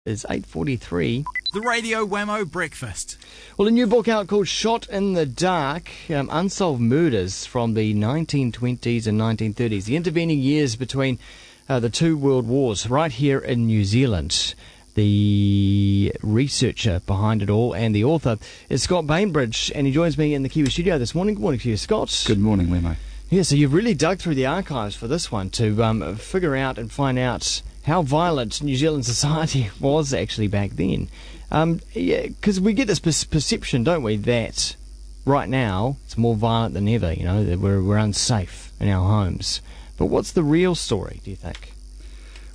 is 8:43. The Radio Wammo Breakfast. Well, a new book out called Shot in the Dark, Unsolved Murders from the 1920s and 1930s, the intervening years between the two world wars, right here in New Zealand. The researcher behind it all and the author is Scott Bainbridge, and he joins me in the Kiwi studio this morning. Good morning to you, Scott. Good morning, Wammo. Yeah, so you've really dug through the archives for this one to figure out and find out how violent New Zealand society was actually back then. Because we get this perception, don't we, that right now it's more violent than ever, you know, that we're unsafe in our homes. But what's the real story, do you think?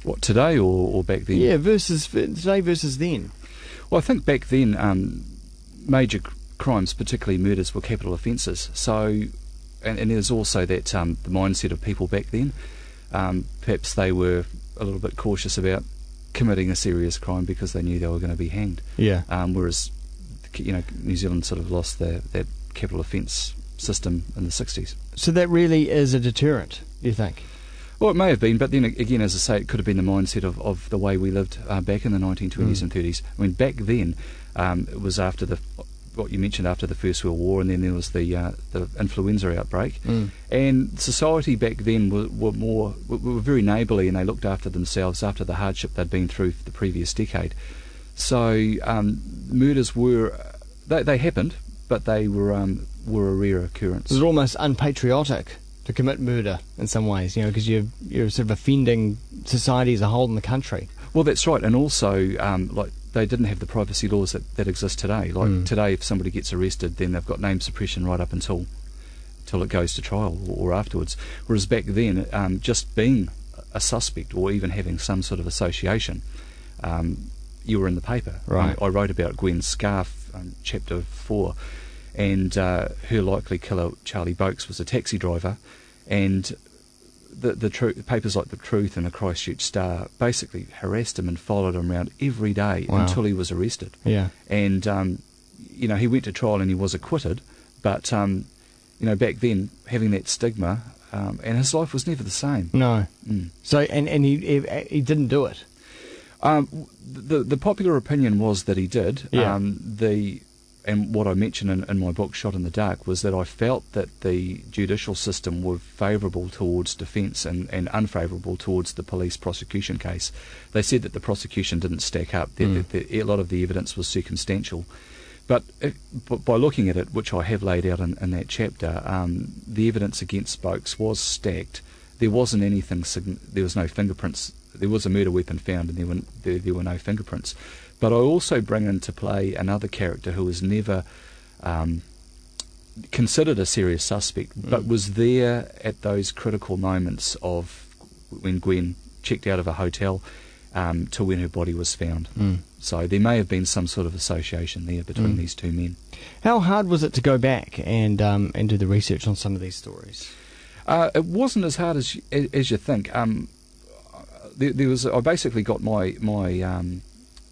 What, today or back then? Yeah, today versus then. Well, I think back then major crimes, particularly murders, were capital offences. So, and there's also that the mindset of people back then. Perhaps they were a little bit cautious about committing a serious crime because they knew they were going to be hanged. Yeah. Whereas, you know, New Zealand sort of lost that capital offence system in the 60s. So that really is a deterrent, do you think? Well, it may have been, but then again, as I say, it could have been the mindset of the way we lived back in the 1920s and 30s. I mean, back then, it was after what you mentioned, after the First World War, and then there was the influenza outbreak. And society back then were very neighbourly, and they looked after themselves after the hardship they'd been through for the previous decade. So murders they happened, but they were a rare occurrence. It was almost unpatriotic to commit murder in some ways, you know, because you're sort of offending society as a whole in the country. Well, that's right, and also like they didn't have the privacy laws that exist today. Like today, if somebody gets arrested, then they've got name suppression right up until it goes to trial or afterwards. Whereas back then, just being a suspect or even having some sort of association, you were in the paper. Right. I wrote about Gwen Scarf, chapter 4, and her likely killer, Charlie Boakes, was a taxi driver, and the papers like The Truth and the Christchurch Star basically harassed him and followed him around every day until he was arrested. Yeah. And you know, he went to trial and he was acquitted, but you know, back then having that stigma, and his life was never the same. No. So and he didn't do it. The popular opinion was that he did. Yeah. And what I mentioned in my book, Shot in the Dark, was that I felt that the judicial system were favourable towards defence and unfavourable towards the police prosecution case. They said that the prosecution didn't stack up, that a lot of the evidence was circumstantial. But by looking at it, which I have laid out in that chapter, the evidence against Boakes was stacked. There wasn't anything, there was no fingerprints. There was a murder weapon found and there were no fingerprints. But I also bring into play another character who was never considered a serious suspect, but was there at those critical moments of when Gwen checked out of a hotel to when her body was found. So there may have been some sort of association there between these two men. How hard was it to go back and do the research on some of these stories? It wasn't as hard as you think. There was I basically got my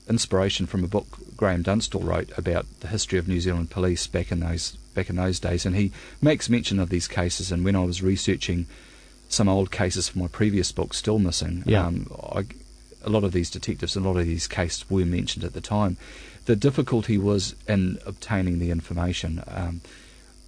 inspiration from a book Graham Dunstall wrote about the history of New Zealand police back in those days, and he makes mention of these cases. And when I was researching some old cases for my previous book, Still Missing, a lot of these detectives, a lot of these cases were mentioned at the time. The difficulty was in obtaining the information.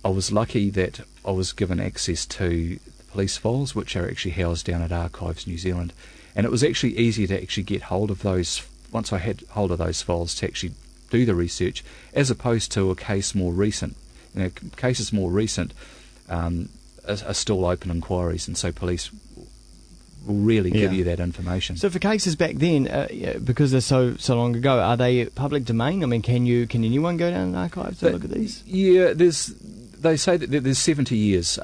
I was lucky that I was given access to the police files, which are actually housed down at Archives New Zealand, and it was actually easy to actually get hold of those. Once I had hold of those files to actually do the research, as opposed to a case more recent. You know, cases more recent are still open inquiries, and so police will really give you that information. So for cases back then, because they're so long ago, are they public domain? I mean, can anyone go down an archive to look at these? Yeah, they say that there's 70 years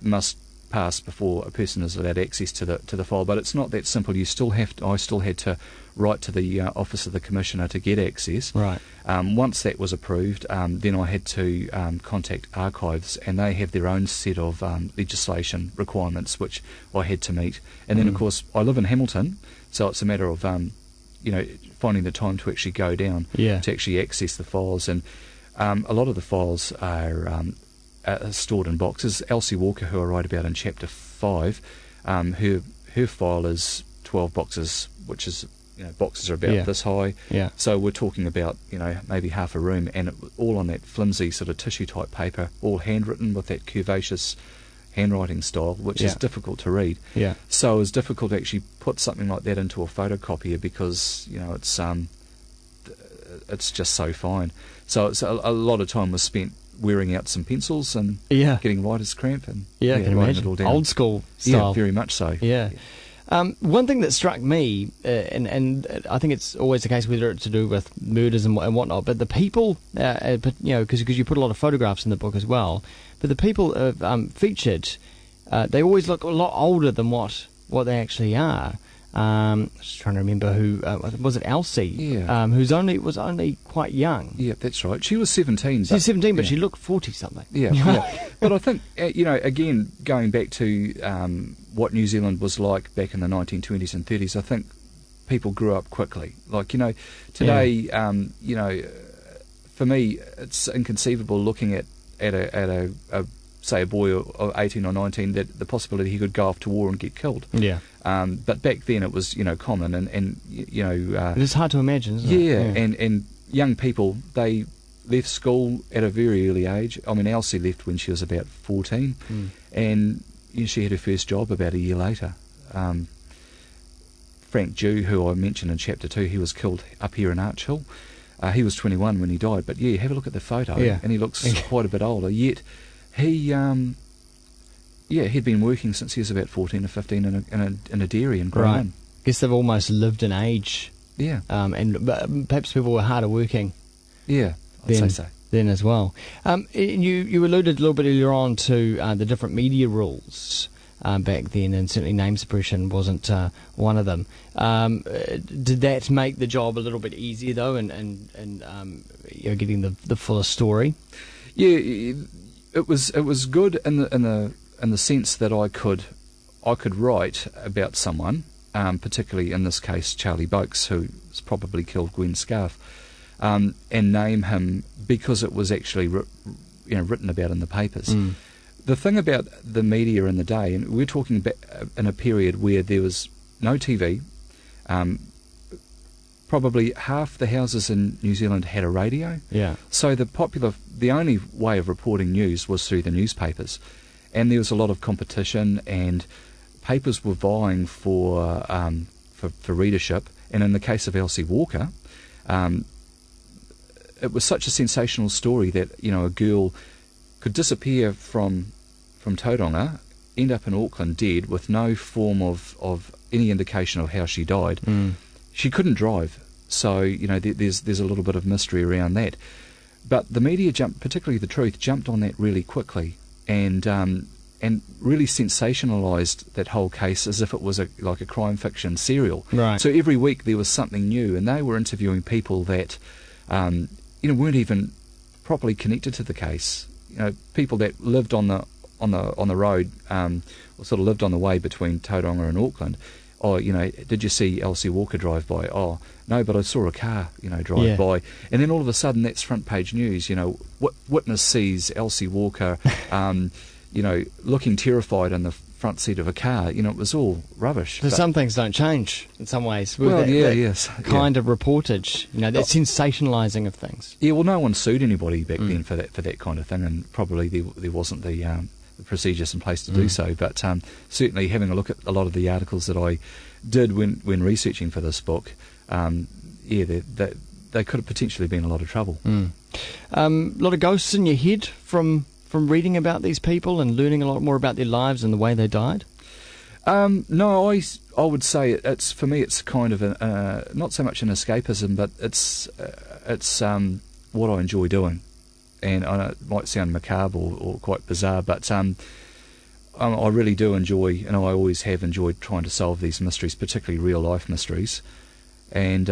must pass before a person is allowed access to the file, but it's not that simple. I still had to write to the Office of the Commissioner to get access. Right. Once that was approved, then I had to contact Archives, and they have their own set of legislation requirements which I had to meet. And then, of course, I live in Hamilton, so it's a matter of finding the time to actually go down to actually access the files. And a lot of the files are stored in boxes. Elsie Walker, who I write about in chapter 5, her file is 12 boxes, which is boxes are about this high. Yeah. So we're talking about, maybe half a room, and it was all on that flimsy sort of tissue-type paper, all handwritten with that curvaceous handwriting style, which is difficult to read. Yeah. So it was difficult to actually put something like that into a photocopier because, it's just so fine. So it's a lot of time was spent wearing out some pencils and getting writer's cramp and I can writing imagine. it all down. Old school style. Yeah, very much so. Yeah. One thing that struck me, and I think it's always the case whether it's to do with murders and whatnot, but the people, because you put a lot of photographs in the book as well, but the people featured, they always look a lot older than what they actually are. Just trying to remember who was it, Elsie? Yeah. Who's was only quite young. Yeah, that's right. She was 17. She was 17, but she looked 40 something. Yeah, yeah. But I think again, going back to what New Zealand was like back in the 1920s and 30s, I think people grew up quickly. Like today, for me, it's inconceivable looking at a say a boy of 18 or 19 that the possibility he could go off to war and get killed. Yeah. But back then it was common and it's hard to imagine, isn't it? And young people, they left school at a very early age. I mean, Elsie left when she was about 14 and she had her first job about a year later. Frank Dew, who I mentioned in chapter 2, he was killed up here in Arch-Hill. He was 21 when he died, but have a look at the photo and he looks quite a bit older, yet he he'd been working since he was about 14 or 15 in a dairy in Graham. Right. Guess they've almost lived in age. Yeah. And perhaps people were harder working. Yeah, I'd say so. Then as well. You alluded a little bit earlier on to the different media rules back then, and certainly name suppression wasn't one of them. Did that make the job a little bit easier though, and getting the fuller story? Yeah, it was good in the sense that I could write about someone, particularly in this case Charlie Boakes, who's probably killed Gwen Scarfe, and name him because it was actually written about in the papers. The thing about the media in the day, and we're talking about in a period where there was no TV, probably half the houses in New Zealand had a radio. Yeah. So the only way of reporting news was through the newspapers, and there was a lot of competition, and papers were vying for readership. And in the case of Elsie Walker, it was such a sensational story that a girl could disappear from Tauranga, end up in Auckland dead with no form of any indication of how she died. She couldn't drive, so there's a little bit of mystery around that. But the media particularly the Truth, jumped on that really quickly and really sensationalised that whole case as if it was like a crime fiction serial. Right. So every week there was something new, and they were interviewing people that weren't even properly connected to the case. People that lived on the road, or sort of lived on the way between Tauranga and Auckland. Oh, did you see Elsie Walker drive by? Oh, no, but I saw a car, drive by. And then all of a sudden, that's front page news. Witness sees Elsie Walker, looking terrified in the front seat of a car. It was all rubbish. So some things don't change in some ways. With well, that kind of reportage, that sensationalising of things. Yeah, well, no one sued anybody back then for that kind of thing, and probably there wasn't the procedures in place to do so. But certainly, having a look at a lot of the articles that I did when researching for this book, they could have potentially been a lot of trouble. A lot of ghosts in your head from reading about these people and learning a lot more about their lives and the way they died? No, I would say it's for me it's kind of not so much an escapism, but it's what I enjoy doing. And I know it might sound macabre or quite bizarre, but I really do enjoy, and I always have enjoyed trying to solve these mysteries, particularly real life mysteries. And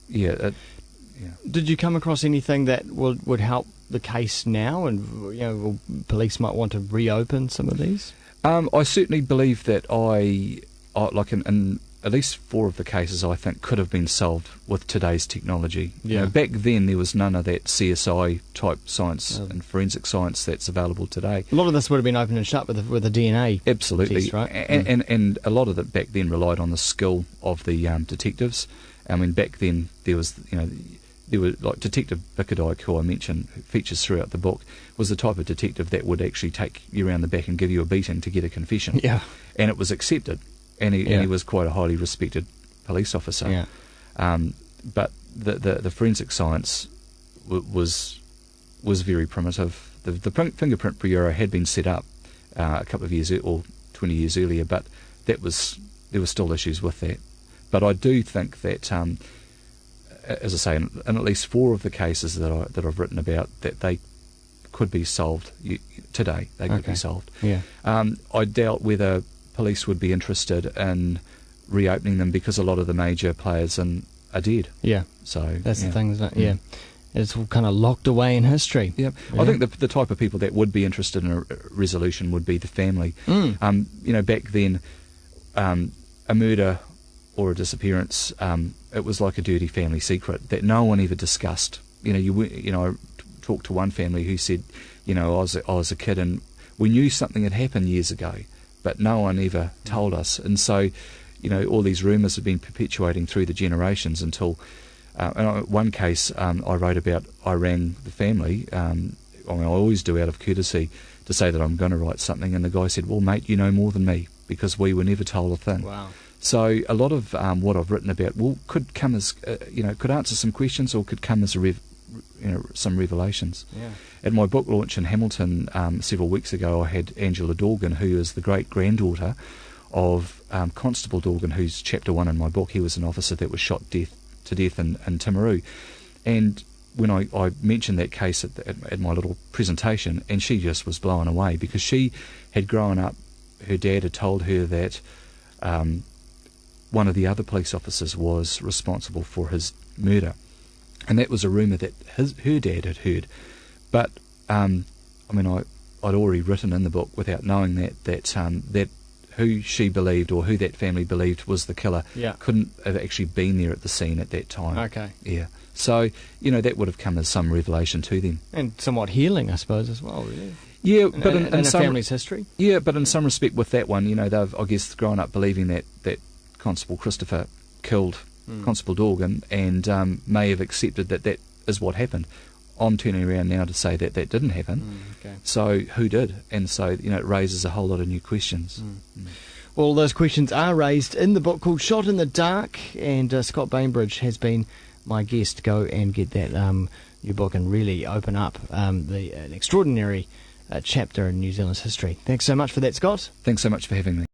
Did you come across anything that would help the case now, and police might want to reopen some of these? I certainly believe that I like in at least 4 of the cases I think could have been solved with today's technology. Yeah. Back then there was none of that CSI type science and forensic science that's available today. A lot of this would have been open and shut with a DNA Absolutely, test, right? and a lot of it back then relied on the skill of the detectives. I mean, back then there was, there were like Detective Bickerdike, who I mentioned, who features throughout the book, was the type of detective that would actually take you around the back and give you a beating to get a confession. Yeah. And it was accepted, and he was quite a highly respected police officer. Yeah. But the forensic science was very primitive. The fingerprint bureau had been set up a couple of years or 20 years earlier, but there were still issues with that. But I do think that, as I say, in at least 4 of the cases that I've written about, that they could be solved today. They could be solved. Yeah. I doubt whether police would be interested in reopening them, because a lot of the major players are dead. Yeah. So that's the thing, isn't it? Yeah. It's all kind of locked away in history. Yeah. I think the type of people that would be interested in a resolution would be the family. Back then, a murder or a disappearance, it was like a dirty family secret that no one ever discussed. I talked to one family who said, I was a kid and we knew something had happened years ago, but no one ever told us. And so, all these rumours have been perpetuating through the generations until, in one case I wrote about, I rang the family, I always do out of courtesy, to say that I'm going to write something, and the guy said, well, mate, you know more than me, because we were never told a thing. Wow. So a lot of what I've written about could come as, could answer some questions, or could come as some revelations. Yeah. At my book launch in Hamilton several weeks ago, I had Angela Dorgan, who is the great-granddaughter of Constable Dorgan, who's chapter 1 in my book. He was an officer that was shot to death in Timaru. And when I mentioned that case at my little presentation, and she just was blown away, because she had grown up, her dad had told her that one of the other police officers was responsible for his murder. And that was a rumour that her dad had heard. But, I'd already written in the book, without knowing that who she believed, or who that family believed was the killer, couldn't have actually been there at the scene at that time. Okay. Yeah. So, that would have come as some revelation to them. And somewhat healing, I suppose, as well, really. Yeah, but in a some family's history. Yeah, but in some respect with that one, they've, I guess, grown up believing that Constable Christopher killed Constable Dorgan, and may have accepted that is what happened. I'm turning around now to say that didn't happen. Okay. So who did? And so, it raises a whole lot of new questions. Well, those questions are raised in the book called Shot in the Dark, and Scott Bainbridge has been my guest. Go and get that new book and really open up an extraordinary chapter in New Zealand's history. Thanks so much for that, Scott. Thanks so much for having me.